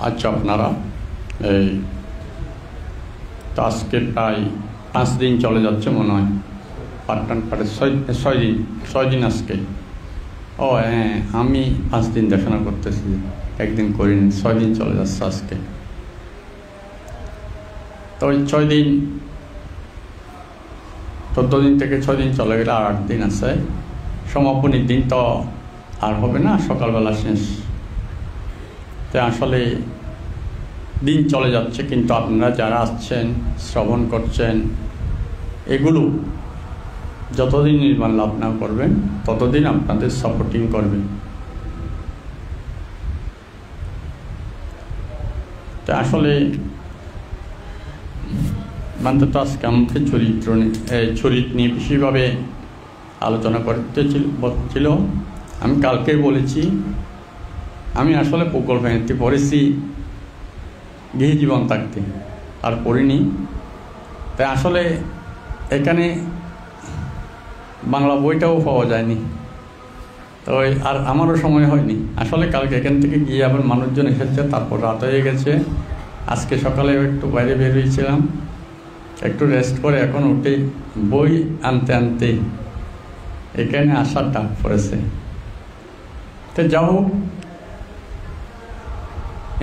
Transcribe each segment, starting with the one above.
আচ্ছা আপনারা এই তো আজকে প্রায় 5 দিন চলে যাচ্ছে মনে হয়, পাঠটান পাঠে 6 দিন আজকে। ও হ্যাঁ, আমি 5 দিন দেখাশোনা করতেছি, একদিন করিনি, 6 দিন চলে যাচ্ছে আজকে। তো ওই 6 দিন 14 দিন থেকে 6 দিন চলে গেলে আর 8 দিন আছে। সমাপনীর দিন তো আর হবে না, সকালবেলা শেষ। তো আসলে দিন চলে যাচ্ছে, কিন্তু আপনারা যারা আসছেন, শ্রবণ করছেন, এগুলো যতদিন নির্মাণ লাভ না করবেন ততদিন আপনাদের সাপোর্টিং করবেন। তো আসলে বান্ধব তো আজকে আমাকে চরিত্র নিয়ে বেশিভাবে আলোচনা করতে ছিল। আমি কালকে বলেছি, আমি আসলে প্রকল্প ভেঙে পড়েছি গৃহী জীবন থাকতে, আর পড়িনি। তাই আসলে এখানে বাংলা বইটাও পাওয়া যায়নি, তো আর আমারও সময় হয়নি। আসলে কালকে এখান থেকে গিয়ে আবার মানুষজন এসেছে, তারপর রাত হয়ে গেছে। আজকে সকালে একটু বাইরে বের হয়েছিলাম, একটু রেস্ট করে এখন উঠে বই আনতে আনতে এখানে আসাটা পড়েছে। তো যাও,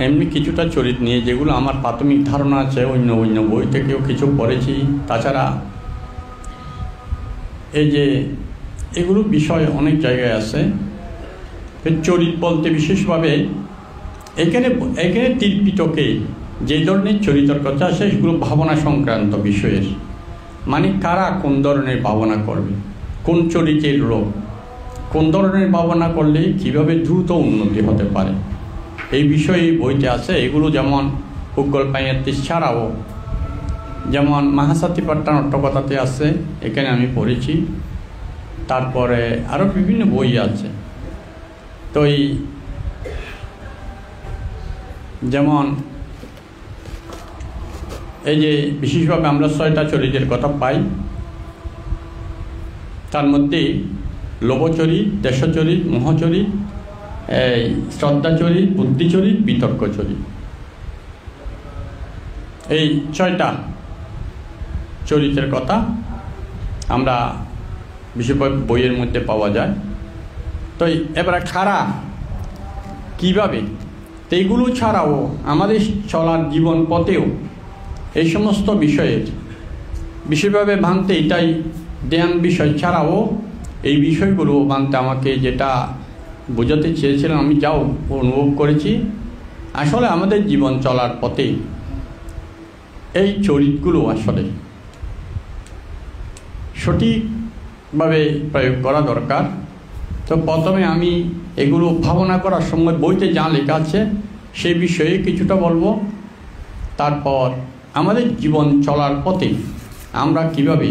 এমনি কিছুটা চরিত্র নিয়ে যেগুলো আমার প্রাথমিক ধারণা আছে, অন্য বই থেকেও কিছু পড়েছি। তাছাড়া এই যে এগুলো বিষয় অনেক জায়গায় আছে। চরিত্র বলতে বিশেষভাবে এখানে ত্রিপিটকে যে ধরনের চরিত্রের কথা আছে সেগুলো ভাবনা সংক্রান্ত বিষয়ের, মানে কারা কোন ধরনের ভাবনা করবে, কোন চরিত্রের লোক কোন ধরনের ভাবনা করলে কিভাবে দ্রুত উন্নতি হতে পারে, এই বিষয়ে বইতে আছে। এগুলো যেমন উজ্জ্বল পাইয়াত্রিশ ছাড়াও যেমন মহাসাতি পাট্টান অট্টকথাতে আছে, এখানে আমি পড়েছি। তারপরে আরও বিভিন্ন বই আছে। তো এই যেমন এই যে বিশেষভাবে আমরা 6টা চরিত্রের কথা পাই, তার মধ্যে লোভচরিত, দেশচরিত, মোহচরিত, এই শ্রদ্ধাচরিত, বুদ্ধিচরিত, বিতর্ক চরিত, এই 6টা চরিত্রের কথা আমরা বিশেষভাবে বইয়ের মধ্যে পাওয়া যায়। তো এবারে খারা কীভাবে, তো এইগুলো ছাড়াও আমাদের চলার জীবন পথেও এই সমস্ত বিষয়ের বিশেষভাবে ভাঙতে, এটাই ধ্যান বিষয় ছাড়াও এই বিষয়গুলো ভাঙতে আমাকে যেটা বোঝাতে চেয়েছিলাম, আমি যাও অনুভব করেছি। আসলে আমাদের জীবন চলার পথে এই চরিত্রগুলো আসলে সঠিকভাবে প্রয়োগ করা দরকার। তো প্রথমে আমি এগুলো ভাবনা করার সময় বইতে যা লেখা আছে সেই বিষয়ে কিছুটা বলবো। তারপর আমাদের জীবন চলার পথে আমরা কীভাবে,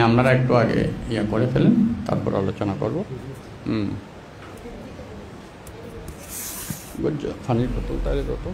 আপনারা একটু আগে করে ফেলেন, তারপর আলোচনা করবো। পানির বোতল, তাই তো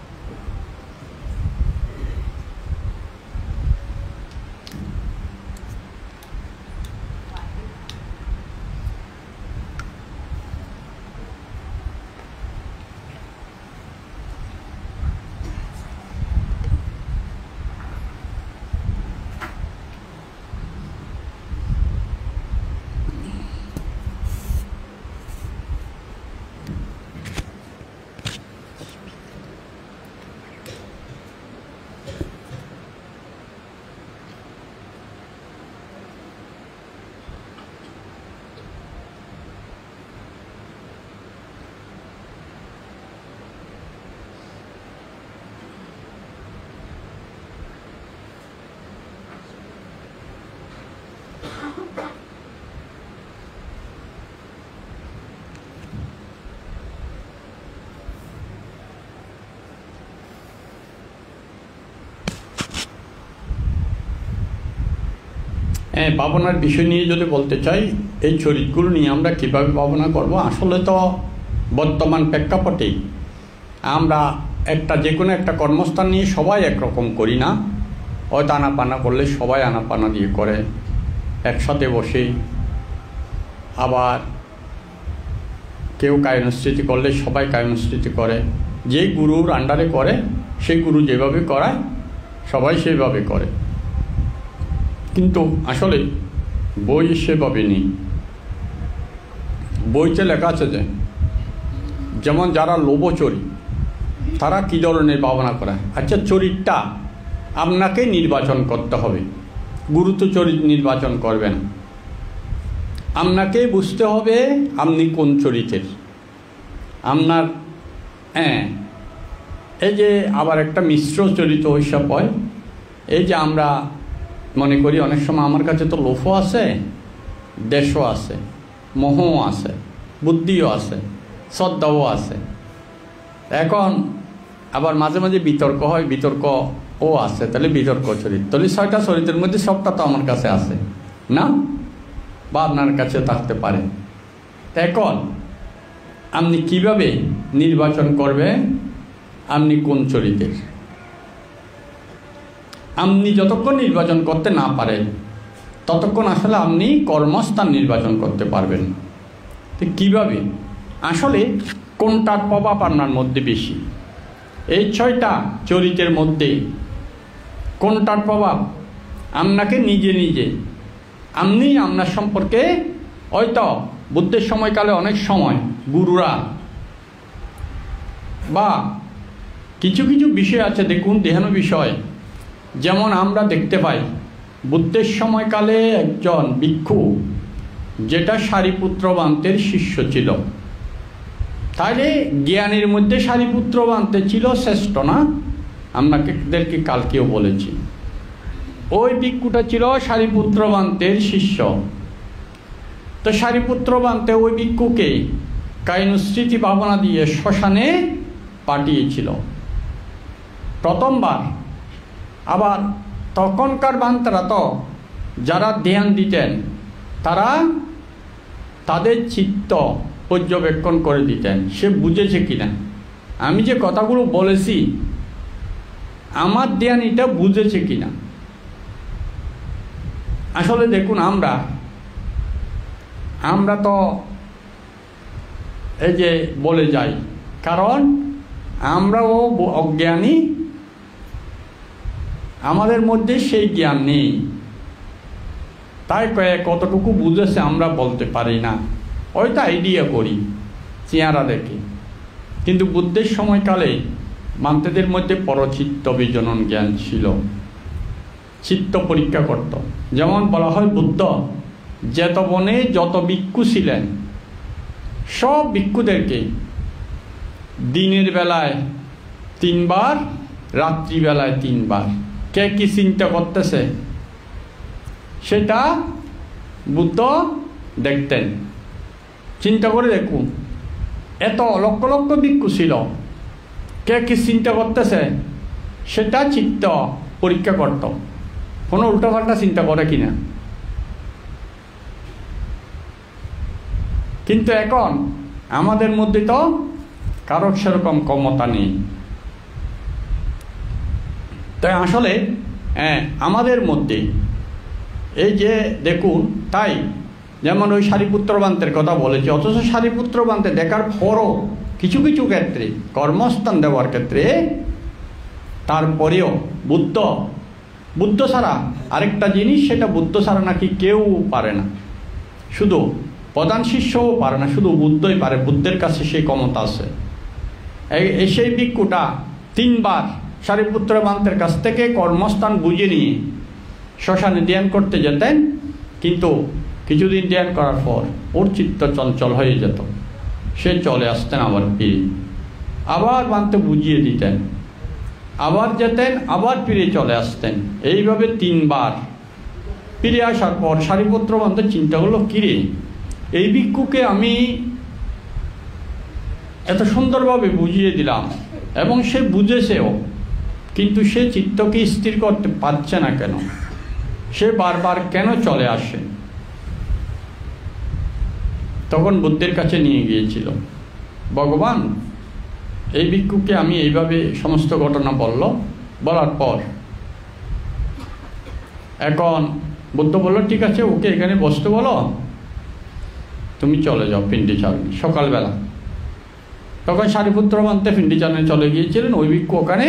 ভাবনার বিষয় নিয়ে যদি বলতে চাই, এই চরিত্রগুলো নিয়ে আমরা কীভাবে ভাবনা করব। আসলে তো বর্তমান প্রেক্ষাপটে আমরা যে কোনো একটা কর্মস্থান নিয়ে সবাই একরকম করি না। হয়তো আনাপানা করলে সবাই আনাপানা দিয়ে করে একসাথে বসে, আবার কেউ কায়নস্মৃতি করলে সবাই কায়নস্মৃতি করে, যে গুরুর আন্ডারে করে সেই গুরু যেভাবে করায় সবাই সেভাবে করে, কিন্তু আসলে বই সেভাবে নেই। বইতে লেখা আছে যে যেমন যারা লোভচরী তারা কী ধরনের ভাবনা করে। আচ্ছা, চরিত্রটা আপনাকে নির্বাচন করতে হবে, গুরু তো চরিত্র নির্বাচন করবেন। আপনাকে বুঝতে হবে আপনি কোন চরিত্রের। আপনার এই যে আবার একটা মিশ্র চরিত্র ওইসব হয়। এই যে আমরা মনে করি অনেক সময় আমার কাছে তো লোভও আছে, দেশও আছে, মোহও আছে, বুদ্ধিও আছে, শ্রদ্ধাও আছে। এখন আবার মাঝে মাঝে বিতর্ক হয়, বিতর্কও আছে, তাহলে বিতর্ক চরিত্র, তাহলে 6টা চরিত্রের মধ্যে সবটা তো আমার কাছে আছে না, বা আপনার কাছে থাকতে পারে। এখন আপনি কিভাবে নির্বাচন করবেন আপনি কোন চরিত্রের? আপনি যতক্ষণ নির্বাচন করতে না পারেন ততক্ষণ আসলে আপনি কর্মস্থান নির্বাচন করতে পারবেন। তো কীভাবে? আসলে কোনটার প্রভাব আপনার মধ্যে বেশি? এই 6টা চরিত্রের মধ্যে কোনটার প্রভাব আপনাকে নিজে নিজে আপনি আপনার সম্পর্কে হয়তো বুদ্ধের সময়কালে অনেক সময় গুরুরা বা কিছু কিছু বিষয় আছে, দেখুন দেহানো বিষয়, যেমন আমরা দেখতে পাই বুদ্ধের সময়কালে একজন ভিক্ষু যেটা সারিপুত্র বান্তের শিষ্য ছিল, তাহলে জ্ঞানের মধ্যে সারিপুত্র বান্তে ছিল শ্রেষ্ঠ না? আপনাদেরকে কালকেও বলেছি, ওই ভিক্ষুটা ছিল সারিপুত্র বান্তের শিষ্য। তো সারিপুত্র বান্তে ওই ভিক্ষুকে কায়নুস্মৃতি ভাবনা দিয়ে শ্মশানে পাঠিয়েছিল প্রথমবার। আবার তখনকার বান্তারা তো যারা ধ্যান দিতেন তারা তাদের চিত্ত পর্যবেক্ষণ করে দিতেন, সে বুঝেছে কিনা, আমি যে কথাগুলো বলেছি আমার ধ্যান এটা বুঝেছে কিনা। আসলে দেখুন আমরা তো এই যে বলে যাই, কারণ আমরাও অজ্ঞানী, আমাদের মধ্যে সেই জ্ঞান নেই, তাই কতটুকু বুঝেছে আমরা বলতে পারি না, হয়তো আইডিয়া করি চেহারা দেখে। কিন্তু বুদ্ধের সময়কালে মান্তেদের মধ্যে পরচিত্ত বিজনন জ্ঞান ছিল, চিত্ত পরীক্ষা করত। যেমন বলা হয় বুদ্ধ যেতবনে যত ভিক্ষু ছিলেন সব ভিক্ষুদেরকে দিনের বেলায় 3 বার, রাত্রিবেলায় 3 বার কে কি চিন্তা করতেছে সেটা বুদ্ধ দেখতেন। চিন্তা করে দেখুন, এত লক্ষ লক্ষ ভিক্ষু ছিল, কে কি চিন্তা করতেছে সেটা চিত্ত পরীক্ষা করত, কোনো উল্টোপাল্টা চিন্তা করে কিনা। কিন্তু এখন আমাদের মধ্যে তো কারো সেরকম ক্ষমতা নেই। তাই আসলে আমাদের মধ্যে এই যে দেখুন, তাই যেমন ওই সারিপুত্র বান্তের কথা বলেছি, অথচ সারিপুত্র বান্তে দেখার পরও কিছু কিছু ক্ষেত্রে কর্মস্থান দেওয়ার ক্ষেত্রে তারপরেও বুদ্ধ ছাড়া আরেকটা জিনিস, সেটা বুদ্ধ ছাড়া নাকি কেউ পারে না, শুধু প্রধান শিষ্যও পারে না, শুধু বুদ্ধই পারে, বুদ্ধের কাছে সেই ক্ষমতা আছে। সেই ভিক্ষুটা 3 বার সারিপুত্র বান্তের কাছ থেকে কর্মস্থান বুঝে নিয়ে শ্মশানে ধ্যান করতে যেতেন, কিন্তু কিছুদিন ধ্যান করার পর ওর চিত্ত চঞ্চল হয়ে যেত, সে চলে আসতেন আবার ফিরে, আবার বান্তে বুঝিয়ে দিতেন, আবার যেতেন, আবার ফিরে চলে আসতেন। এইভাবে 3 বার ফিরে আসার পর সারিপুত্র বান্তে চিন্তা করলো, কিরে এই ভিক্ষুকে আমি এত সুন্দরভাবে বুঝিয়ে দিলাম এবং সে বুঝেছেও, কিন্তু সে চিত্তকে স্থির করতে পারছে না কেন, সে বারবার কেন চলে আসে? তখন বুদ্ধের কাছে নিয়ে গিয়েছিল, ভগবান এই ভিক্ষুকে আমি এইভাবে সমস্ত ঘটনা বলার পর এখন বুদ্ধ বলল, ঠিক আছে ওকে এখানে বসতে বলো, তুমি চলে যাও পিন্ডি চালনি সকালবেলা। তখন সারিপুত্র বানতে পিন্ডিচারণে চলে গিয়েছিলেন, ওই ভিক্ষু ওখানে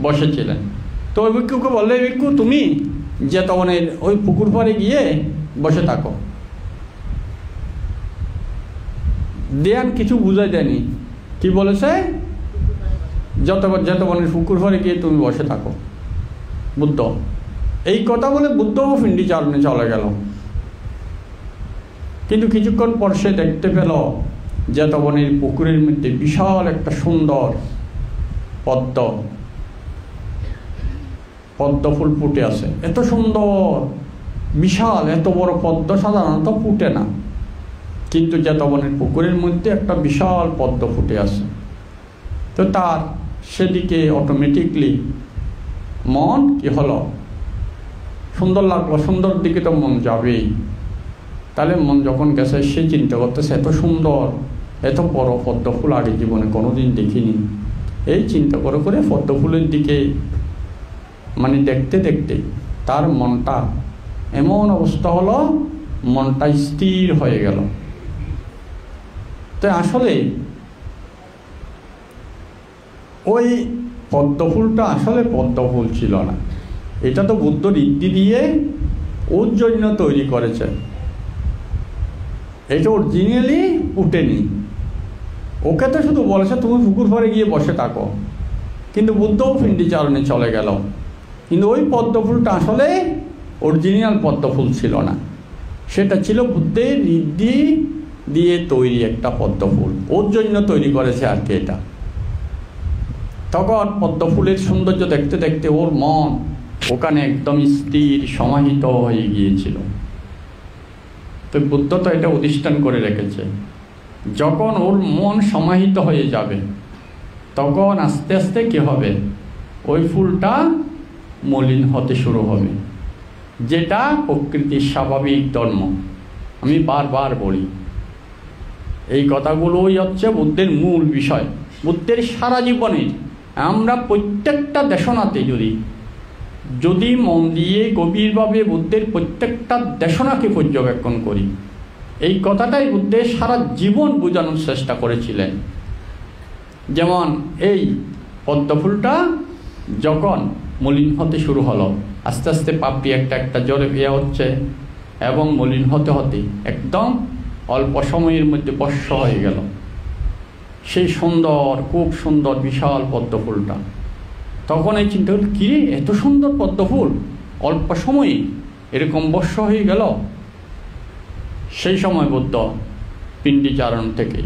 বসেছিলেন। তো ওই ভিক্ষুকে বললে, ভিক্ষু তুমি জেতবনের ওই পুকুর পাড়ে গিয়ে বসে থাকো। দেয়ান কিছু বুঝাই দেয়নি, কি বলেছে, জেতবনের পুকুর পাড়ে গিয়ে তুমি বসে থাকো বুদ্ধ। এই কথা বলে বুদ্ধও পিন্ডিচারণে চলে গেল। কিন্তু কিছুক্ষণ পর সে দেখতে পেল জেতবনের পুকুরের মধ্যে বিশাল একটা সুন্দর পদ্ম ফুল ফুটে আছে। এত সুন্দর বিশাল এত বড় পদ্ম সাধারণত ফুটে না, কিন্তু জেতবনের পুকুরের মধ্যে একটা বিশাল পদ্ম ফুটে আছে। তো তার সেদিকে অটোমেটিকলি মন কি হলো, সুন্দর লাগলো, সুন্দর দিকে তো মন যাবেই। তাহলে মন যখন গেছে, সে চিন্তা করতেছে এত সুন্দর এত বড় পদ্ম ফুল আগে জীবনে কোনোদিন দেখিনি। এই চিন্তা করে করে পদ্ম ফুলের দিকে মানে দেখতে দেখতে তার মনটা এমন অবস্থা হলো, মনটা স্থির হয়ে গেল। তো আসলে ওই পদ্ম ফুলটা আসলে পদ্ম ফুল ছিল না, এটা তো বুদ্ধ ঋদ্ধি দিয়ে ওর জন্য তৈরি করেছে। এটা অরিজিনালি উঠেনি, ওকে তো শুধু বলেছে তুমি পুকুর পাড়ে গিয়ে বসে থাকো। কিন্তু বুদ্ধও পিন্ডিচারণে চলে গেল, কিন্তু ওই পদ্ম ফুলটা আসলে অরিজিনাল পদ্ম ফুল ছিল না, সেটা ছিল বুদ্ধের ঋদ্ধি দিয়ে তৈরি একটা পদ্ম ফুল, ওর জন্য তৈরি করেছে আর কি এটা। তখন পদ্ম ফুলের সৌন্দর্য দেখতে দেখতে ওর মন ওখানে একদম স্থির সমাহিত হয়ে গিয়েছিল। তো বুদ্ধ তো এটা অধিষ্ঠান করে রেখেছে, যখন ওর মন সমাহিত হয়ে যাবে তখন আস্তে আস্তে কি হবে, ওই ফুলটা মলিন হতে শুরু হবে, যেটা প্রকৃতির স্বাভাবিক ধর্ম। আমি বারবার বলি, এই কথাগুলোই হচ্ছে বুদ্ধের মূল বিষয়। বুদ্ধের সারা জীবনে আমরা প্রত্যেকটা দেশনাতে যদি মন দিয়ে গভীরভাবে বুদ্ধের প্রত্যেকটা দেশনাকে পর্যবেক্ষণ করি, এই কথাটাই বুদ্ধের সারা জীবন বোঝানোর চেষ্টা করেছিলেন। যেমন এই পদ্মফুলটা যখন মলিন হতে শুরু হলো, আস্তে আস্তে পাপড়ি একটা একটা জোরে পেয়ে হচ্ছে এবং মলিন হতে হতে একদম অল্প সময়ের মধ্যে বর্ষ হয়ে গেল সেই সুন্দর, খুব সুন্দর বিশাল পদ্মফুলটা। তখন এই চিন্তা হল, কী রে, এত সুন্দর পদ্মফুল অল্প সময়ে এরকম বর্ষ হয়ে গেল। সেই সময় বুদ্ধ পিন্ডিচারণ থেকে,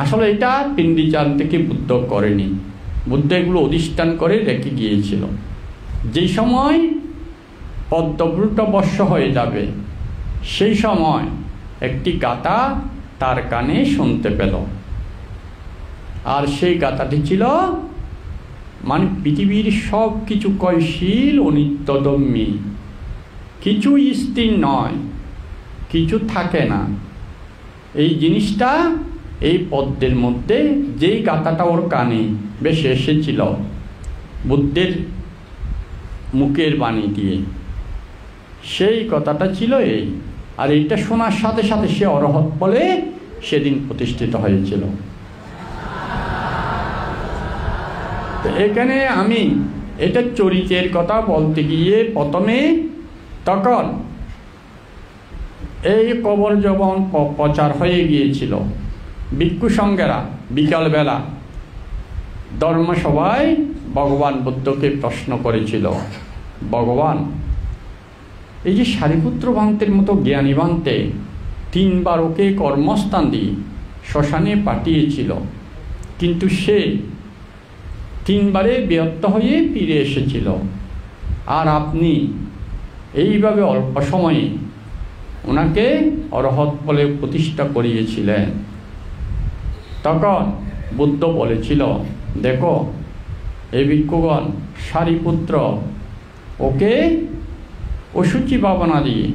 আসলে এটা পিন্ডিচারণ থেকে বুদ্ধ করেনি, বুদ্ধ এগুলো অধিষ্ঠান করে রেখে গিয়েছিল। যেই সময় পদ্মফুলটা বর্ষ হয়ে যাবে সেই সময় একটি গাথা তার কানে শুনতে পেল, আর সেই গাথাটি ছিল মানে পৃথিবীর সব কিছু ক্ষয়শীল অনিত্যদম্যী, কিছু স্থির নয়, কিছু থাকে না। এই জিনিসটা এই পদ্মের মধ্যে, যেই গাথাটা ওর কানে বেশ এসেছিল বুদ্ধের মুখের বাণী দিয়ে, সেই কথাটা ছিল এই। আর এইটা শোনার সাথে সাথে সে অরহৎ বলে সেদিন প্রতিষ্ঠিত হয়েছিল। এখানে আমি এটা চরিত্রের কথা বলতে গিয়ে প্রথমে তখন এই কবর যখন প্রচার হয়ে গিয়েছিল, ভিক্ষু সঙ্গেরা বিকালবেলা ধর্মসভায় ভগবান বুদ্ধকে প্রশ্ন করেছিল, ভগবান, এই যে সারিপুত্র ভান্তের মতো জ্ঞানী ভান্তে 3 বার ওকে কর্মস্থান দিয়ে শ্মশানে পাঠিয়েছিল, কিন্তু সে 3 বারে ব্যর্থ হয়ে ফিরে এসেছিল, আর আপনি এইভাবে অল্প সময়ে ওনাকে অরহৎ বলে প্রতিষ্ঠা করিয়েছিলেন। তখন বুদ্ধ বলেছিল, দেখো এই ভিক্ষুগণ, সারিপুত্র ওকে অশুচি ভাবনা দিয়ে,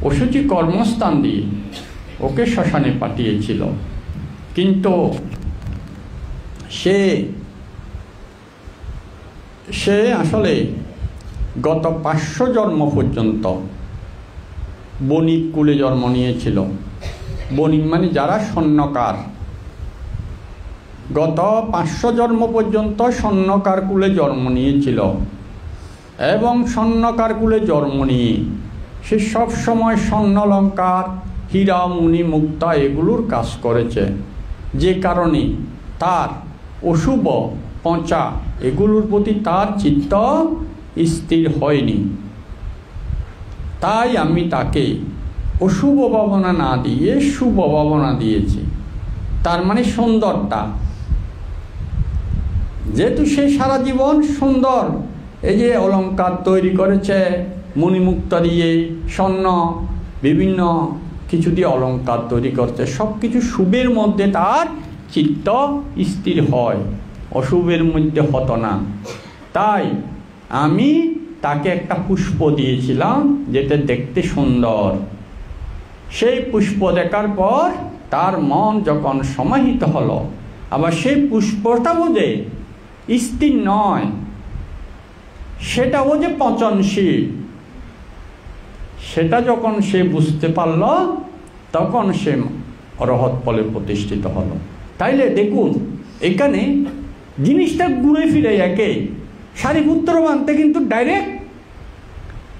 অশুচি কর্মস্থান দিয়ে ওকে শ্মশানে পাঠিয়েছিল, কিন্তু সে আসলে গত 500 জন্ম পর্যন্ত বণিক কুলে জন্ম নিয়েছিল। বণিক মানে যারা স্বর্ণকার, গত 500 জন্ম পর্যন্ত স্বর্ণকার কুলে জন্ম নিয়েছিল এবং স্বর্ণকার কুলে জন্ম নিয়ে সে সবসময় স্বর্ণলঙ্কার, হীরা, মুনি, মুক্তা এগুলোর কাজ করেছে, যে কারণে তার অশুভ, পচা এগুলোর প্রতি তার চিত্ত স্থির হয়নি। তাই আমি তাকে অশুভ ভাবনা না দিয়ে শুভ ভাবনা দিয়েছি। তার মানে সুন্দরটা, যেহেতু সে সারা জীবন সুন্দর, এই যে অলঙ্কার তৈরি করেছে মণিমুক্তা দিয়ে, স্বর্ণ বিভিন্ন কিছু দিয়ে অলঙ্কার তৈরি করছে, সব কিছু শুভের মধ্যে তার চিত্ত স্থির হয়, অশুভের মধ্যে হতো না। তাই আমি তাকে একটা পুষ্প দিয়েছিলাম যেটা দেখতে সুন্দর। সেই পুষ্প দেখার পর তার মন যখন সমাহিত হলো, আবার সেই পুষ্পটা বোঝে স্থির নয়, সেটা বোঝে পচনশীল। সেটা যখন সে বুঝতে পারল, তখন সে অরহৎ ফলে প্রতিষ্ঠিত হলো। তাইলে দেখুন এখানে জিনিসটা ঘুরে ফিরে একে সারিপুত্র বানতে কিন্তু ডাইরেক্ট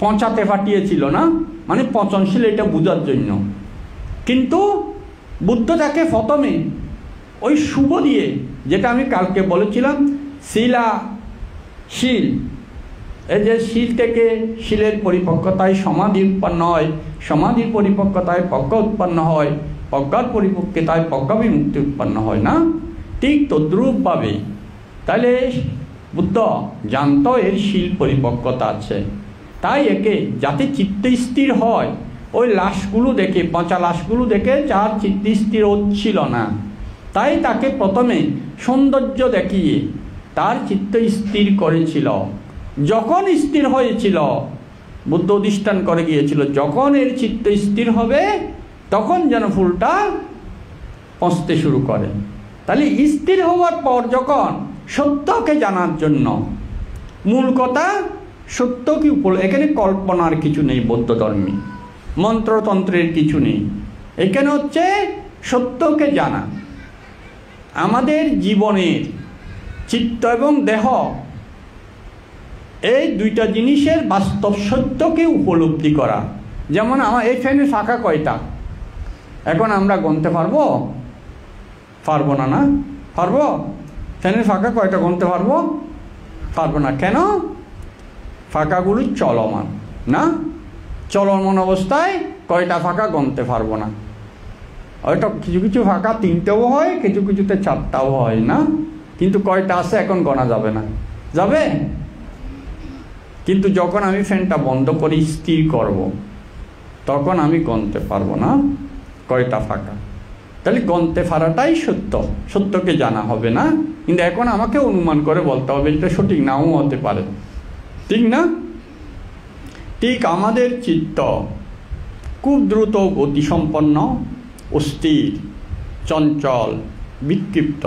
পচাতে পাঠিয়েছিল না, মানে পচনশীল এটা বোঝার জন্য। কিন্তু বুদ্ধ তাকে প্রথমে ওই শুভ দিয়ে, যেটা আমি কালকে বলেছিলাম শিল, এই যে শিল থেকে শিলের পরিপক্কতায় সমাধি উৎপন্ন হয়, সমাধির পরিপক্কতায় প্রজ্ঞা উৎপন্ন হয়, প্রজ্ঞার পরিপক্কতায় প্রজ্ঞা বিমুক্তি উৎপন্ন হয় না, ঠিক তদ্রূপভাবে তাহলে বুদ্ধ জানত এর শিল পরিপক্কতা আছে। তাই একে যাতে চিত্ত স্থির হয়, ওই লাশগুলো দেখে, পচা লাশগুলো দেখে যার চিত্ত স্থির হচ্ছিল না, তাই তাকে প্রথমে সৌন্দর্য দেখিয়ে তার চিত্ত স্থির করেছিল। যখন স্থির হয়েছিল, বুদ্ধ অধিষ্ঠান করে গিয়েছিল যখন এর চিত্ত স্থির হবে তখন যেন ফুলটা পচতে শুরু করে। তাহলে স্থির হওয়ার পর যখন সত্যকে জানার জন্য, মূল কথা সত্য কি এখানে কল্পনার কিছু নেই, বৌদ্ধ ধর্মে মন্ত্রতন্ত্রের কিছু নেই, এখানে হচ্ছে সত্যকে জানা। আমাদের জীবনের চিত্ত এবং দেহ, এই দুইটা জিনিসের বাস্তব সত্যকে উপলব্ধি করা। যেমন আমার এই ফ্যানের ফাঁকা কয়টা, এখন আমরা গুনতে পারবো? পারবো না, না পারবো? ফ্যানের ফাঁকা কয়টা গুনতে পারবো? পারবো না। কেন? ফাঁকাগুলো চলমান না, চলমান অবস্থায় কয়টা ফাঁকা গুনতে পারবো না। হয়তো কিছু কিছু ফাঁকা 3টেও হয়, কিছু কিছুতে 4টাও হয় না, কিন্তু কয়টা আছে এখন গোনা যাবে না। যাবে? কিন্তু যখন আমি ফ্যানটা বন্ধ করে স্থির করব, তখন আমি গুনতে পারবো না কয়টা ফাঁকা। তাহলে গুনতে পারাটাই সত্য, সত্যকে জানা হবে না। কিন্তু এখন আমাকে অনুমান করে বলতে হবে, এটা সঠিক নাও হতে পারে, ঠিক না? ঠিক আমাদের চিত্ত খুব দ্রুত গতিসম্পন্ন, অস্থির, চঞ্চল, বিক্ষিপ্ত।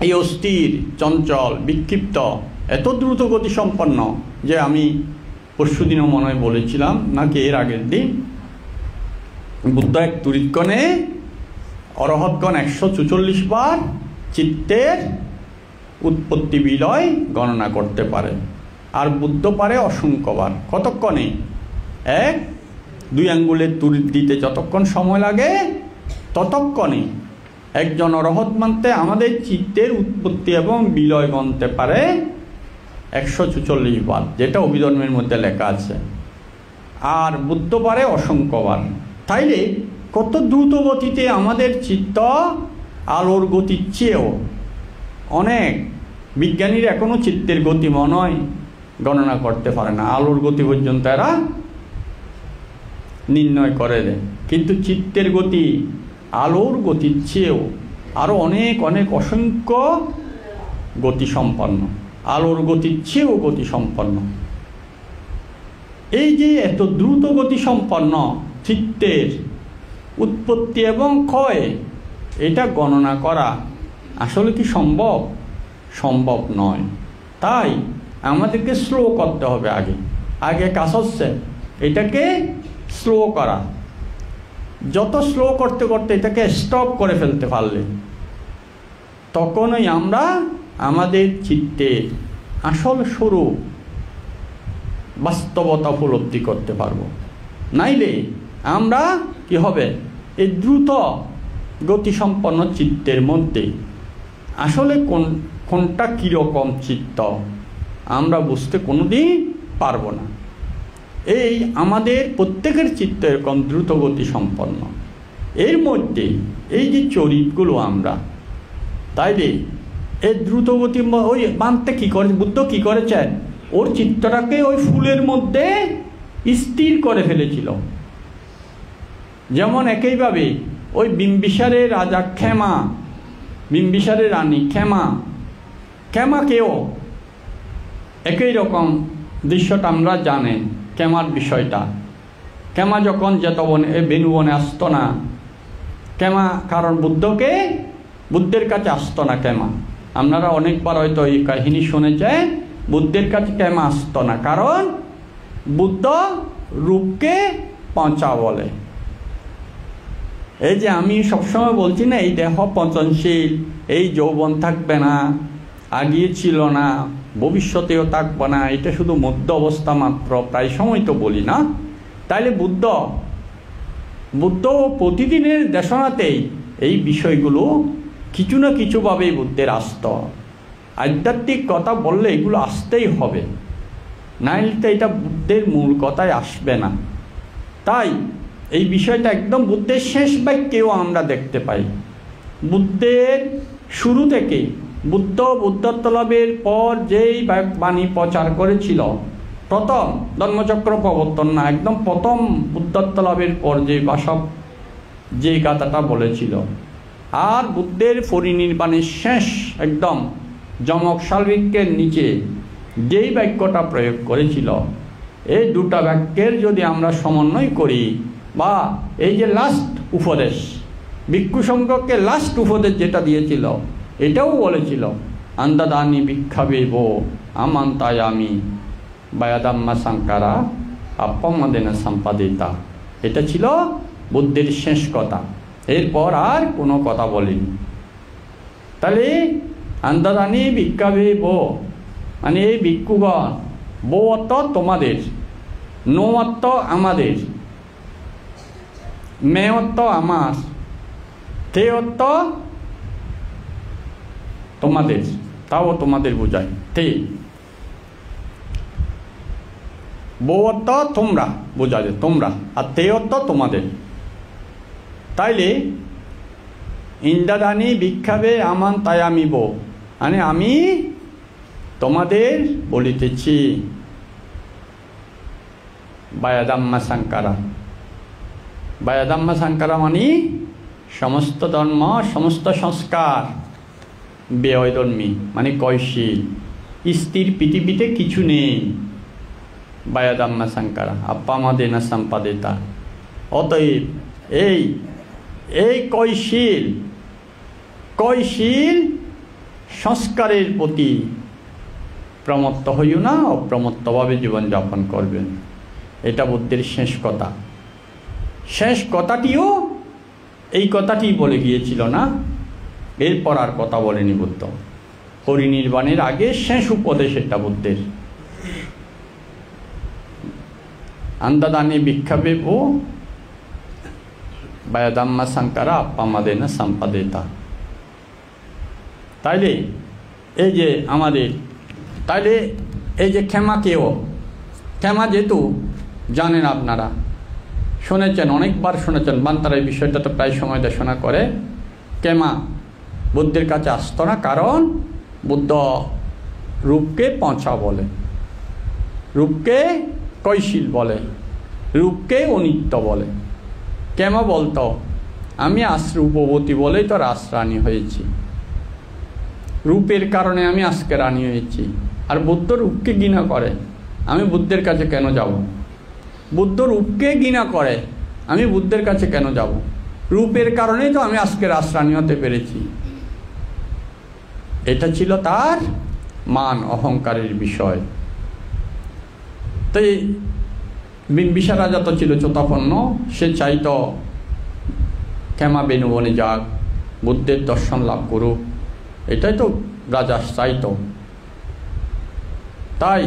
এই অস্থির, চঞ্চল, বিক্ষিপ্ত এত দ্রুত গতিসম্পন্ন যে আমি পরশুদিনও মনে হয় বলেছিলাম, নাকি এর আগের দিন, বুদ্ধ এক তড়িৎকণে অরহৎগণ 144 বার চিত্তের উৎপত্তি বিলয় গণনা করতে পারে, আর বুদ্ধ পারে অসংখ্যবার। কতক্ষণে? 1-2 আঙ্গুলের তড়িৎ দিতে যতক্ষণ সময় লাগে ততক্ষণে একজন অরহৎ মানতে আমাদের চিত্তের উৎপত্তি এবং বিলয় গণতে পারে 144 বার, যেটা অভিধর্মের মধ্যে লেখা আছে। আর বুদ্ধ পারে অসংখ্যবার। তাইলে কত দ্রুত গতিতে আমাদের চিত্ত আলোর গতির চেয়েও অনেক। বিজ্ঞানীরা এখনও চিত্তের গতি মনে হয় গণনা করতে পারে না, আলোর গতি পর্যন্ত এরা নির্ণয় করে দেয়। কিন্তু চিত্তের গতি আলোর গতির চেয়েও আরও অনেক অনেক অসংখ্য গতিসম্পন্ন, আলোর গতির চেয়েও গতিসম্পন্ন। এই যে এত দ্রুত গতিসম্পন্ন চিত্তের উৎপত্তি এবং ক্ষয়, এটা গণনা করা আসলে কি সম্ভব? সম্ভব নয়। তাই আমাদেরকে স্লো করতে হবে। আগে কাজ হচ্ছে এটাকে স্লো করা। যত স্লো করতে করতে এটাকে স্টপ করে ফেলতে পারলে তখনই আমরা আমাদের চিত্তের আসল স্বরূপ বাস্তবতা উপলব্ধি করতে পারব। নাইলে আমরা কি হবে, এই দ্রুত গতিসম্পন্ন চিত্তের মধ্যে আসলে কোনটা কীরকম চিত্ত আমরা বুঝতে কোনোদিন পারব না। এই আমাদের প্রত্যেকের চিত্ত এরকম দ্রুত গতি সম্পন্ন। এর মধ্যে এই যে চরিতগুলো আমরা, তাইলে এই দ্রুতগতি ওই বাঁধতে কী করে, বুদ্ধ কী করেছে, ওর চিত্তটাকে ওই ফুলের মধ্যে স্থির করে ফেলেছিল। যেমন একইভাবে ওই বিম্বিসারের রাজা ক্ষেমা, বিম্বিসারের রানী ক্ষেমাকেও একই রকম দৃশ্যটা আমরা জানেন। ক্ষেমার বিষয়টা, ক্ষেমা যখন যেত বেনুবনে আসতো না ক্ষেমা, কারণ বুদ্ধের কাছে আসতো না ক্ষেমা। আপনারা অনেকবার হয়তো এই কাহিনী শুনেছেন, বুদ্ধের কাছে ক্ষেমা আসতো না, কারণ বুদ্ধ রূপকে পচা বলে। এই যে আমি সবসময় বলছি না, এই দেহ পচনশীল, এই যৌবন থাকবে না, আগিয়ে ছিল না, ভবিষ্যতেও থাকবে না, এটা শুধু মধ্য অবস্থা মাত্র, প্রায় সময় তো বলি না। তাইলে বুদ্ধ প্রতিদিনের দেশনাতেই এই বিষয়গুলো কিছু না কিছুভাবেই বুদ্ধের আসত। আধ্যাত্মিক কথা বললে এগুলো আসতেই হবে, নাইলে তো এটা বুদ্ধের মূল কথায় আসবে না। তাই এই বিষয়টা একদম বুদ্ধের শেষ বাক্যেও আমরা দেখতে পাই। বুদ্ধের শুরু থেকে বুদ্ধত্ব লাভের পর যেই বাণী প্রচার করেছিল, প্রথম ধর্মচক্র প্রবর্তন না, একদম প্রথম বুদ্ধত্ব লাভের পর যে গাথাটা বলেছিল, আর বুদ্ধের পরিনির্বাণের শেষ একদম যমক শালবৃক্ষের নিচে যেই বাক্যটা প্রয়োগ করেছিল, এই দুটা বাক্যের যদি আমরা সমন্বয় করি, বা এই যে লাস্ট উপদেশ, ভিক্ষু সংঘকে লাস্ট উপদেশ যেটা দিয়েছিল, এটাও বলেছিল আন্দাদানি ভিক্ষাবে বো আমান্তায়ামি বায়াদাম্মা সাংকারা আপমাদেনা সম্পাদিতা। এটা ছিল বুদ্ধের শেষ কথা, এরপর আর কোনো কথা বলেনি। তাহলে আন্দাদানি ভিক্ষাবে বো মানে এই ভিক্ষুগণ, বো অর্থ তোমাদের, নো অর্থ আমাদের, মে অর্থ আমার, তে অর্থ তোমাদের, তাও তোমাদের বোঝায়। তে বউ অর্থ তোমরা বোঝা যায়, তোমরা, আর তে অর্থ তোমাদের। তাইলে ইন্দাদানি ভিক্ষাবে আমান তাই আমি বো, মানে আমি তোমাদের বলিতেছি। বায়াদাম্মা সাংকারা, বায়াদাম্মা সাংকারা মানে সমস্ত ধর্ম, সমস্ত সংস্কার বেয়ধর্মী, মানে কয়শীল, স্থির পৃথিবীতে কিছু নেই। বায়াদাম্মা সাংকারা আপ্পামাদেনা সম্পাদিতা। অতএব এই কয়শীল সংস্কারের প্রতি প্রমত্ত হইও না, অপ্রমত্তভাবে জীবনযাপন করবেন। এটা বুদ্ধের শেষ কথা। শেষ কথাটিও এই কথাটি বলে গিয়েছিল না, এরপর আর কথা বলেনি বুদ্ধ। পরিনির্বাণের আগে শেষ উপদেশ এটা বুদ্ধের। আন্দাদানি ভিক্ষাবে ও বায়াদাম্মা সাংকারা আপ্পামাদেনা সম্পাদিতা। তাইলে এই যে আমাদের, তাইলে এই যে ক্ষমাকেও, ক্ষমা যেহেতু জানেন আপনারা, শুনেছেন, অনেকবার শুনেছেন, বান্তারা এই বিষয়টা তো প্রায় সময় দেশনা করে। ক্ষমা বুদ্ধের কাছে আসতো না, কারণ বুদ্ধ রূপকে পচা বলে, রূপকে কৈশীল বলে, রূপকে অনিত্য বলে। ক্ষমা বলতো আমি রূপবতী বলেই তো রাজরানী হয়েছি, রূপের কারণে আমি আজকে রানী হয়েছি। আর বুদ্ধ রূপকে ঘৃণা করে, আমি বুদ্ধের কাছে কেন যাব? বুদ্ধ রূপকে ঘৃণা করে, আমি বুদ্ধের কাছে কেন যাব? রূপের কারণেই তো আমি আজকে রাজরানী হতে পেরেছি। এটা ছিল তার মান অহংকারের বিষয়। তাই বিম্বিসার রাজা তো ছিল চোতাপন্ন, সে চাইতো ক্ষমা বেনুবনে যাক, বুদ্ধের দর্শন লাভ করুক, এটাই তো রাজা চাইতো। তাই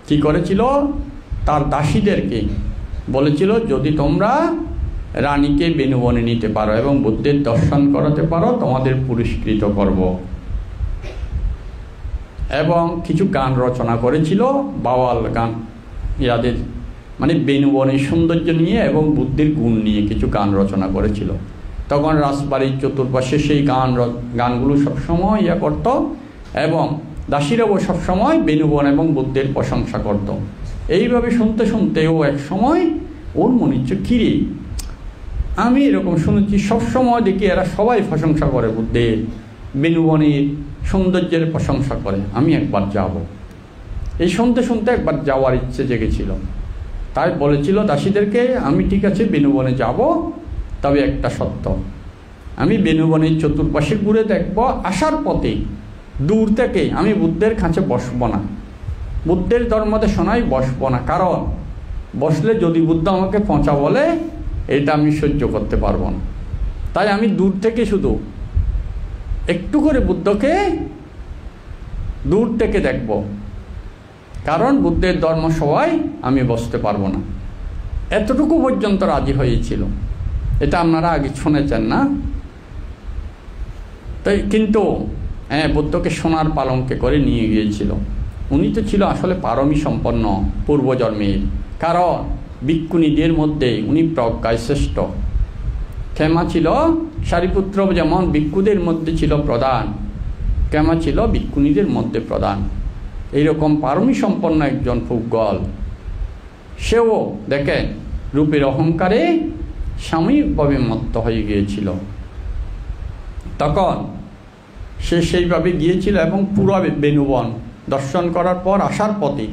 কি করেছিল, তার দাসীদেরকে বলেছিল, যদি তোমরা রানীকে বেনুবনে নিতে পারো এবং বুদ্ধের দর্শন করাতে পারো, তোমাদের পুরস্কৃত করব। এবং কিছু গান রচনা করেছিল, বাওয়াল গান, ইয়াদের মানে বেনুবনের সৌন্দর্য নিয়ে এবং বুদ্ধের গুণ নিয়ে কিছু গান রচনা করেছিল। তখন রাজবাড়ির চতুর্পাশে সেই গানগুলো সবসময় করত এবং দাসীরাও সবসময় বেনুবন এবং বুদ্ধের প্রশংসা করত। এইভাবে শুনতে শুনতে ও এক সময় ওর মনে হচ্ছে, কিরে আমি এরকম শুনেছি, সবসময় দেখি এরা সবাই প্রশংসা করে বুদ্ধের, বেনুবনের সৌন্দর্যের প্রশংসা করে, আমি একবার যাব। এই শুনতে শুনতে একবার যাওয়ার ইচ্ছে জেগেছিল। তাই বলেছিল দাসীদেরকে, আমি ঠিক আছে বেনুবনে যাব, তবে একটা সত্য, আমি বেনুবনের চতুর্পাশে ঘুরে দেখব, আসার পথে দূর থেকে আমি বুদ্ধের কাছে বসবো না, বুদ্ধের ধর্মদেশনায় বসবো না, কারণ বসলে যদি বুদ্ধ আমাকে পচা বলে, এটা আমি সহ্য করতে পারবো না। তাই আমি দূর থেকে শুধু একটু করে বুদ্ধকে দূর থেকে দেখব, কারণ বুদ্ধের ধর্ম সবাই আমি বসতে পারবো না। এতটুকু পর্যন্ত রাজি হয়েছিল। এটা আপনারা আগে শুনেছেন না? তাই কিন্তু বুদ্ধকে সোনার পালঙ্কে করে নিয়ে গিয়েছিল। উনি তো ছিল আসলে পারমী সম্পন্ন পূর্বজন্মের, কারণ ভিক্ষুণীদের মধ্যে উনি প্রজ্ঞায় শ্রেষ্ঠ। ক্ষমা ছিল সারিপুত্র যেমন ভিক্ষুদের মধ্যে ছিল প্রধান, ক্ষমা ছিল ভিক্ষুণীদের মধ্যে প্রধান। এইরকম পারমী সম্পন্ন একজন পুজ্জ্বল, সেও দেখেন রূপের অহংকারে সাময়িকভাবে মত্ত হয়ে গিয়েছিল। তখন সে সেইভাবে গিয়েছিল এবং পুরো বেনুবন দর্শন করার পর আসার পথে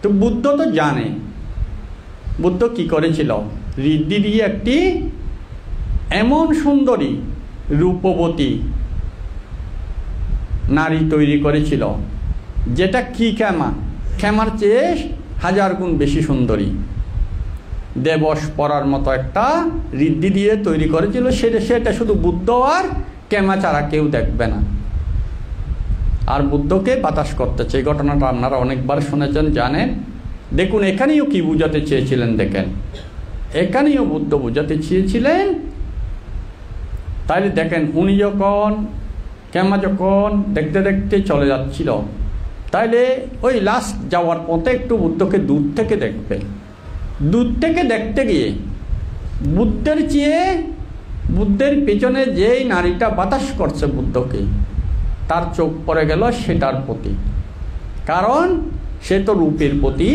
তো বুদ্ধ তো জানে, বুদ্ধ কি করেছিল, ঋদ্ধি দিয়ে একটি এমন সুন্দরী রূপবতী নারী তৈরি করেছিল, যেটা কি ক্ষমার চেয়ে 1000 গুণ বেশি সুন্দরী। দেবস পরার মতো একটা ঋদ্ধি দিয়ে তৈরি করেছিল, সেটা শুধু বুদ্ধ আর ক্ষমা ছাড়া কেউ দেখবে না। আর বুদ্ধকে বাতাস করতেছে, এই ঘটনাটা আপনারা অনেকবার শুনেছেন, জানেন। দেখুন এখানেও কি বুঝাতে চেয়েছিলেন, দেখেন এখানেও বুদ্ধ বুঝাতে চেয়েছিলেন। তাইলে দেখেন উনি যখন ক্ষমা যখন দেখতে দেখতে চলে যাচ্ছিল, তাইলে ওই লাস্ট যাওয়ার পথে একটু বুদ্ধকে দূর থেকে দেখবে। দূর থেকে দেখতে গিয়ে বুদ্ধের চেয়ে বুদ্ধের পেছনে যেই নারীটা বাতাস করছে বুদ্ধকে, তার চোখ পড়ে গেল সেটার প্রতি, কারণ সে তো রূপের প্রতি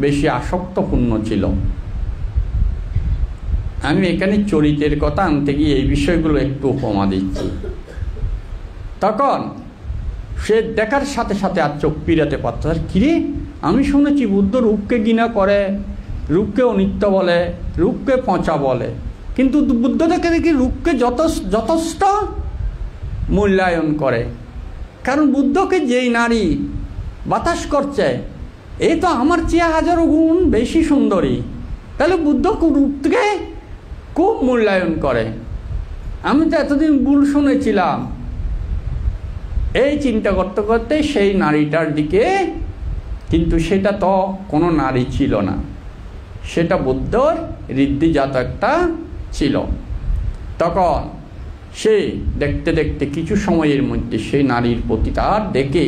বেশি আসক্তপূর্ণ ছিল। আমি এখানে চরিত্রের কথা আনতে গিয়ে এই বিষয়গুলো একটু উপমা দিচ্ছি। তখন সে দেখার সাথে সাথে আর চোখ ফিরাতে পারত। আর কিরে, আমি শুনেছি বুদ্ধ রূপকে ঘৃণা করে, রূপকে অনিত্য বলে, রূপকে পচা বলে, কিন্তু বুদ্ধ দেখি রূপকে যথেষ্ট মূল্যায়ন করে। কারণ বুদ্ধকে যেই নারী বাতাস করছে, এই তো আমার চেয়ে 1000 গুণ বেশি সুন্দরী, তাহলে বুদ্ধ রূপকে খুব মূল্যায়ন করে। আমি তো এতদিন ভুল শুনেছিলাম। এই চিন্তা করতে করতে সেই নারীটার দিকে, কিন্তু সেটা তো কোনো নারী ছিল না, সেটা বুদ্ধর ঋদ্ধিজাত একটা ছিল। তখন সে দেখতে দেখতে কিছু সময়ের মধ্যে সেই নারীর প্রতি তার দেখে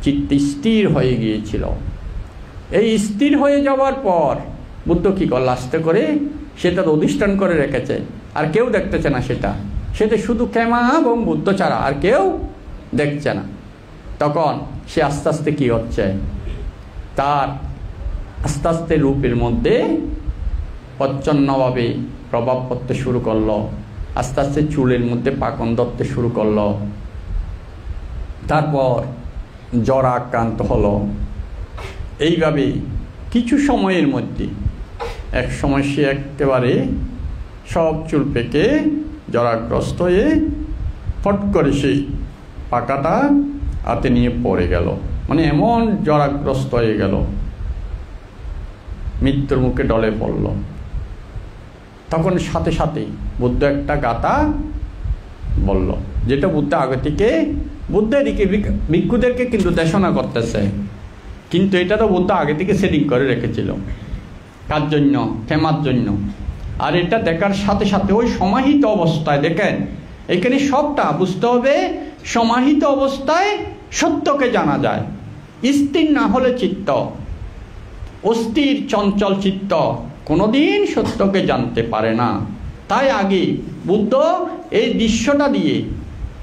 চিত্ত স্থির হয়ে গিয়েছিল। এই স্থির হয়ে যাওয়ার পর বুদ্ধ কী করল, আস্তে করে সেটা অধিষ্ঠান করে রেখেছে, আর কেউ দেখতেছে না। সেটা শুধু ক্ষমা এবং বুদ্ধ ছাড়া আর কেউ দেখছে না। তখন সে আস্তে আস্তে কী হচ্ছে, তার আস্তে আস্তে রূপের মধ্যে প্রচ্ছন্নভাবে প্রভাব পড়তে শুরু করলো, আস্তে আস্তে চুলের মধ্যে পাকন ধরতে শুরু করলো, তারপর জ্বর আক্রান্ত হলো। এইভাবে কিছু সময়ের মধ্যে এক সময় সে একেবারে সব চুল পেকে জ্বরাগ্রস্ত হয়ে ফট করে সেই পাকাটা হাতে নিয়ে পড়ে গেল, মানে এমন জ্বরাগ্রস্ত হয়ে গেল, মৃত্যুর মুখে ডলে পড়ল। তখন সাথে সাথে বুদ্ধ একটা গাথা বলল, যেটা বুদ্ধ আগে থেকে বুদ্ধ এদিকে ভিক্ষুদেরকে কিন্তু দেশনা করতেছে, কিন্তু এটা তো বুদ্ধ আগে থেকে সেটিং করে রেখেছিল কার জন্য? ক্ষমার জন্য। আর এটা দেখার সাথে সাথে ওই সমাহিত অবস্থায়, দেখেন এখানে সবটা বুঝতে হবে, সমাহিত অবস্থায় সত্যকে জানা যায়। স্থির না হলে চিত্ত, অস্থির চঞ্চল চিত্ত কোনোদিন সত্যকে জানতে পারে না। তাই আগে বুদ্ধ এই দৃশ্যটা দিয়ে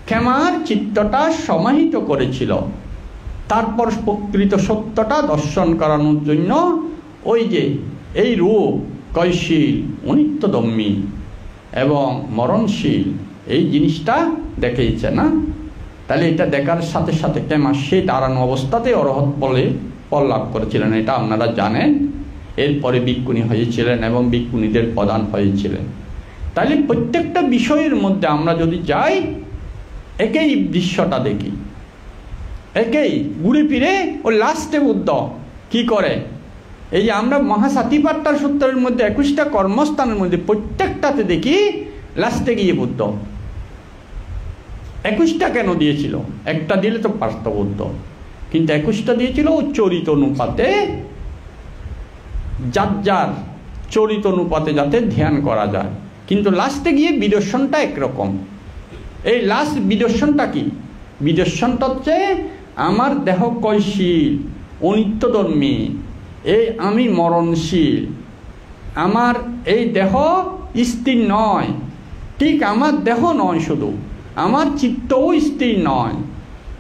ক্ষমার চিত্তটা সমাহিত করেছিল, তারপর প্রকৃত সত্যটা দর্শন করানোর জন্য ওই যে এই রূপ ক্ষয়শীল, অনিত্যধর্মী এবং মরণশীল এই জিনিসটা দেখিয়েছে না। তাহলে এটা দেখার সাথে সাথে ক্ষমা সেই দাঁড়ানো অবস্থাতে অরহৎ বলে ফল লাভ করেছিলেন, এটা আপনারা জানেন। এরপরে ভিক্ষুণী হয়েছিলেন এবং ভিক্ষুণীদের প্রধান হয়েছিলেন। তাহলে প্রত্যেকটা বিষয়ের মধ্যে আমরা যদি যাই, একেই দৃশ্যটা দেখি, একেই ঘুরে ফিরে ও লাস্টে বুদ্ধ কি করে, এই যে আমরা মহাসাতিপাট্টার সূত্রের মধ্যে 21টা কর্মস্থানের মধ্যে প্রত্যেকটাতে দেখি লাস্টে গিয়ে বুদ্ধ 21টা কেন দিয়েছিল? একটা দিলে তো পারত বুদ্ধ, কিন্তু 21টা দিয়েছিল চরিত অনুপাতে, যার চরিত অনুপাতে যাতে ধ্যান করা যায়। কিন্তু লাস্টে গিয়ে বিদর্শনটা একরকম। এই লাস্ট বিদর্শনটা কি? বিদর্শনটা হচ্ছে আমার দেহ ক্ষয়শীল, অনিত্যধর্মী, এই আমি মরণশীল, আমার এই দেহ স্থির নয়। ঠিক আমার দেহ নয়, শুধু আমার চিত্তও স্থির নয়।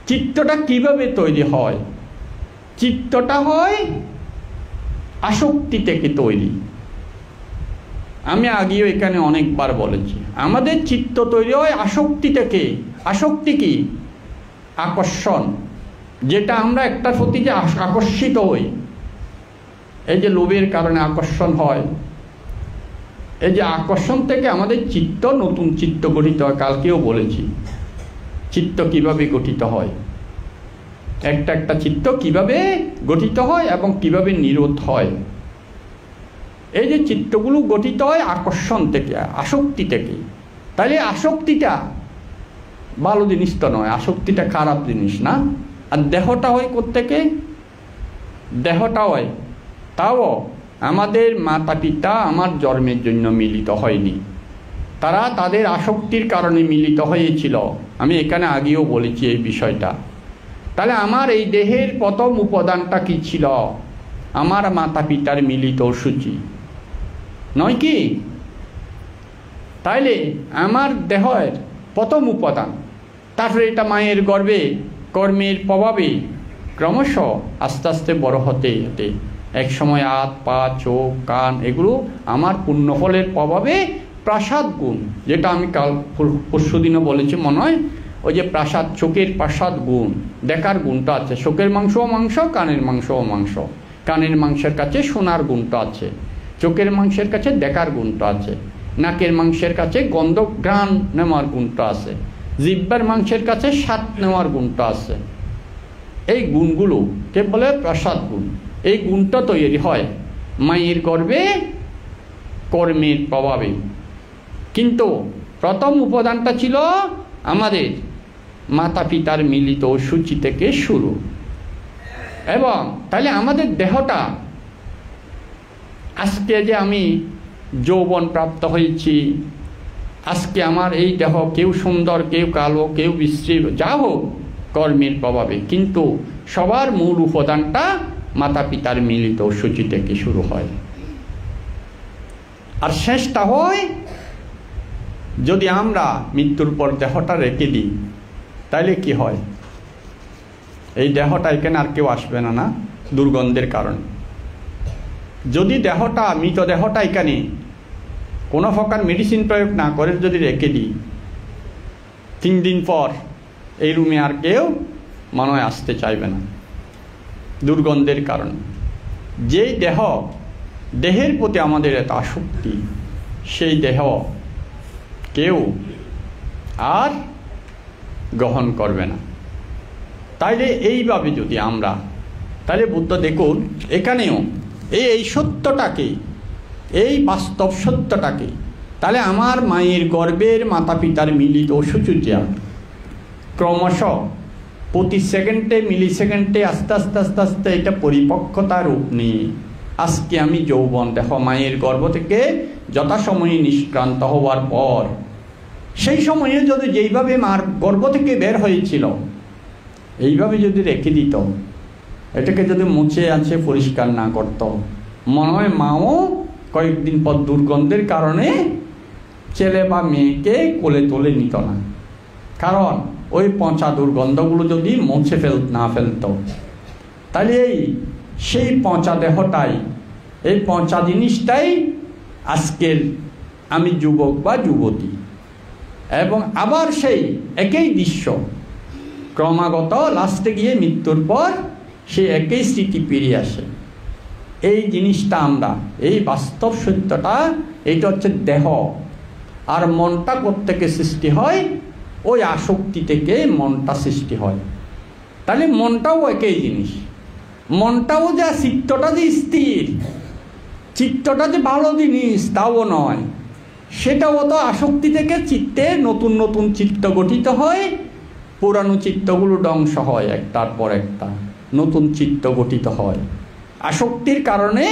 চিত্তটা কিভাবে তৈরি হয়? চিত্তটা হয় আসক্তি থেকে তৈরি। আমি আগেও এখানে অনেকবার বলেছি, আমাদের চিত্ত তৈরি হয় আসক্তি থেকে। আসক্তি কি? আকর্ষণ, যেটা আমরা একটার প্রতি যে আকর্ষিত হই, এই যে লোভের কারণে আকর্ষণ হয়, এই যে আকর্ষণ থেকে আমাদের চিত্ত, নতুন চিত্ত গঠিত হয়। কালকেও বলেছি চিত্ত কিভাবে গঠিত হয়, একটা চিত্ত কিভাবে গঠিত হয় এবং কিভাবে নিরোধ হয়। এই যে চিত্তগুলো গঠিত হয় আকর্ষণ থেকে, আসক্তি থেকে। তাহলে আসক্তিটা ভালো জিনিস তো নয়, আসক্তিটা খারাপ জিনিস না। আর দেহটা হয় কোত্থেকে? দেহটা হয় তাও আমাদের মাতা পিতা আমার জন্মের জন্য মিলিত হয়নি, তারা তাদের আসক্তির কারণে মিলিত হয়েছিল। আমি এখানে আগেও বলেছি এই বিষয়টা। তাহলে আমার এই দেহের প্রথম উপাদানটা কি ছিল? আমার মাতা পিতার মিলিত সূচি, নয় কি? তাইলে আমার দেহের প্রথম উপাদান, তারপরে এটা মায়ের গর্ভে কর্মের প্রভাবে ক্রমশ আস্তে আস্তে বড় হতে হতে এক সময় হাত, পা, চোখ, কান এগুলো আমার পুণ্যফলের প্রভাবে প্রাসাদ গুণ, যেটা আমি কাল পরশুদিনও বলেছি মনে হয়, ওই যে প্রাসাদ, চোখের প্রাসাদ গুণ, দেখার গুণটা আছে। চোখের মাংসও মাংস, কানের মাংসও মাংস। কানের মাংসের কাছে শোনার গুণটা আছে, চোখের মাংসের কাছে দেখার গুণটা আছে, নাকের মাংসের কাছে গন্ধ ঘ্রাণ নেওয়ার গুণটা আছে, জিহ্বার মাংসের কাছে স্বাদ নেওয়ার গুণটা আছে। এই গুণগুলো কে বলে? প্রাসাদ গুণ। এই গুণটা তৈরি হয় মায়ের গর্ভে কর্মের প্রভাবে। কিন্তু প্রথম উপাদানটা ছিল আমাদের মাতা পিতার মিলিত সূচি থেকে শুরু। এবং তাহলে আমাদের দেহটা, আজকে যে আমি যৌবন প্রাপ্ত হয়েছি, আজকে আমার এই দেহ কেউ সুন্দর, কেউ কালো, কেউ বিশ্রী, যা হোক কর্মের প্রভাবে, কিন্তু সবার মূল উপাদানটা মাতা পিতার মিলিত সূচি থেকে শুরু হয়। আর শেষটা হয় যদি আমরা মৃত্যুর পর দেহটা রেখে দিই, তাইলে কি হয়? এই দেহটা এখানে আর কেউ আসবে না, না দুর্গন্ধের কারণে। যদি দেহটা, মৃত দেহটা এখানে কোনো প্রকার মেডিসিন প্রয়োগ না করে যদি রেখে দিই, 3 দিন পর এই রুমে আর কেউ মনে হয় আসতে চাইবে না, দুর্গন্ধের কারণে। যেই দেহের প্রতি আমাদের এত আসক্তি, সেই দেহ কেউ আর গ্রহণ করবে না। তাইলে এইভাবে যদি আমরা, তাহলে বুদ্ধ দেখুন এখানেও এই সত্যটাকে, এই বাস্তব সত্যটাকে, তাহলে আমার মায়ের গর্ভের মাতা পিতার মিলিত সূচনা ক্রমশ প্রতি সেকেন্ডে মিলি সেকেন্ডে আস্তে আস্তে আস্তে আস্তে এটা পরিপক্কতার রূপ নিয়ে আজকে আমি যৌবন, দেখো মায়ের গর্ভ থেকে যথাসময়ে নিষ্ক্রান্ত হওয়ার পর সেই সময়ে যদি যেইভাবে মার গর্ভ থেকে বের হয়েছিল এইভাবে যদি রেখে দিত, এটাকে যদি মুছে আছে পরিষ্কার না করত, মনে হয় মাও কয়েকদিন পর দুর্গন্ধের কারণে ছেলে বা মেয়েকে কোলে তুলে নিত না। কারণ ওই পচা দুর্গন্ধগুলো যদি মুছে না ফেলত, তাহলে সেই পচা দেহটাই, এই পচা জিনিসটাই আজকের আমি যুবক বা যুবতী, এবং আবার সেই একই দৃশ্য ক্রমাগত লাস্টে গিয়ে মৃত্যুর পর সেই একই স্মৃতি ফিরে আসে। এই জিনিসটা আমরা, এই বাস্তব সত্যটা, এইটা হচ্ছে দেহ। আর মনটা কোত্থেকে সৃষ্টি হয়? ওই আসক্তি থেকে মনটা সৃষ্টি হয়। তাহলে মনটাও একই জিনিস, মনটাও যা, চিত্তটা যে স্থির, চিত্তটা যে ভালো জিনিস তাও নয়, সেটাও তো আসক্তি থেকে চিত্তে নতুন নতুন চিত্ত গঠিত হয়, পুরানো চিত্তগুলো ধ্বংস হয়, একটার পর একটা নতুন চিত্ত গঠিত হয়। আসক্তির কারণে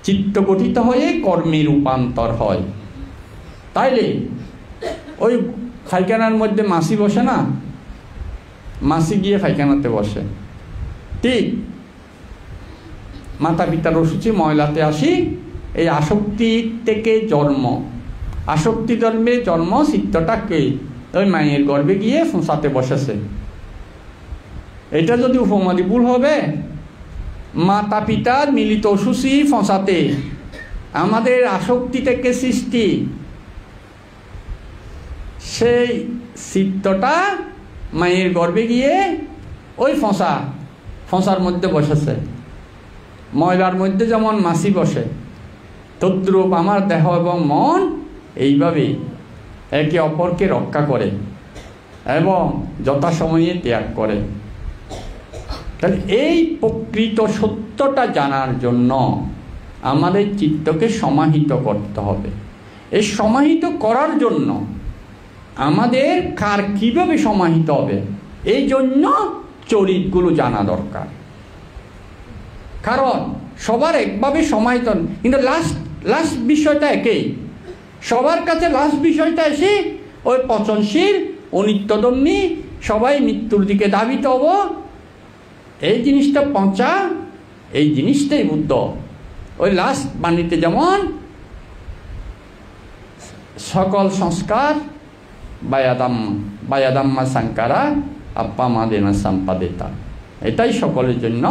চিত্ত গঠিত হয়ে কর্মে রূপান্তর হয়। তাইলে ওই পায়খানার মধ্যে মাছি বসে না, মাছি গিয়ে পায়খানাতে বসে, ঠিক মাতা পিতার অসুচি ময়লাতে আসি, এই আসক্তি থেকে জন্ম, আসক্তি জন্মে জন্ম চিত্তটাকে ওই মায়ের গর্ভে গিয়ে ফোঁসাতে বসেছে। এটা যদি উপমাদি ভুল হবে, মাতা পিতার মিলিত অসুচি ফোঁসাতে আমাদের আসক্তি থেকে সৃষ্টি, সেই চিত্তটা মায়ের গর্ভে গিয়ে ওই ফোঁসার মধ্যে বসেছে। ময়লার মধ্যে যেমন মাছি বসে, তদ্রূপ আমার দেহ এবং মন এইভাবে একে অপরকে রক্ষা করে এবং যথাসময়ে ত্যাগ করে। তাহলে এই প্রকৃত সত্যটা জানার জন্য আমাদের চিত্তকে সমাহিত করতে হবে। এই সমাহিত করার জন্য আমাদের কীভাবে সমাহিত হবে, এই জন্য চরিতগুলো জানা দরকার। কারণ সবার একভাবে সমাহিত, কিন্তু লাস্ট বিষয়টা একই, সবার কাছে লাস্ট বিষয়টা এসে ওই পচনশীল অনিত্যধর্মী, সবাই মৃত্যুর দিকে ধাবিত হব, এই জিনিসটা পচা, এই জিনিসটাই বুদ্ধ। ওই লাস্ট বাণীতে যেমন সকল সংস্কার বায়াদাম্মা সাংকারা আপ্পা মা দেনা সম্পাদিতা, এটাই সকলের জন্য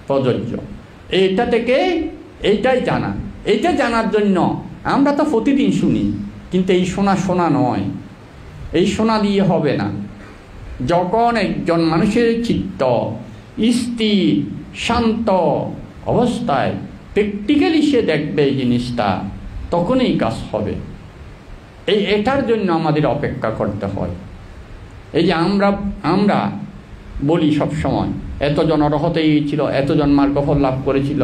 প্রযোজ্য। এইটা থেকে এইটাই জানা, এইটা জানার জন্য আমরা তো প্রতিদিন শুনি, কিন্তু এই শোনা নয়, এই শোনা দিয়ে হবে না। যখন একজন মানুষের চিত্ত স্থির শান্ত অবস্থায় প্র্যাকটিক্যালি সে দেখবে এই জিনিসটা, তখনই কাজ হবে। এটার জন্য আমাদের অপেক্ষা করতে হয়। এই যে আমরা বলি সব সময় এতজন অরহত ছিল, এতজন মার্গফল লাভ করেছিল,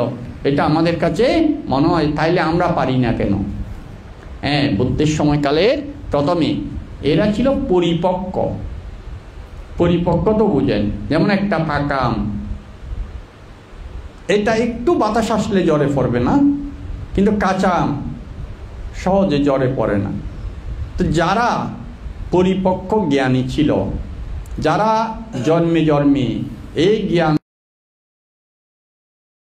এটা আমাদের কাছে মনে হয়, তাইলে আমরা পারি না কেন? হ্যাঁ, বুদ্ধের সময়কালের প্রথমে এরা ছিল পরিপক্ক তো বুঝেন, যেমন একটা পাকা আম, এটা একটু বাতাস আসলে জ্বরে পড়বে না, কিন্তু কাঁচা আম সহজে জ্বরে পড়ে না। তো যারা পরিপক্ক জ্ঞানী ছিল, যারা জন্মে এই জ্ঞান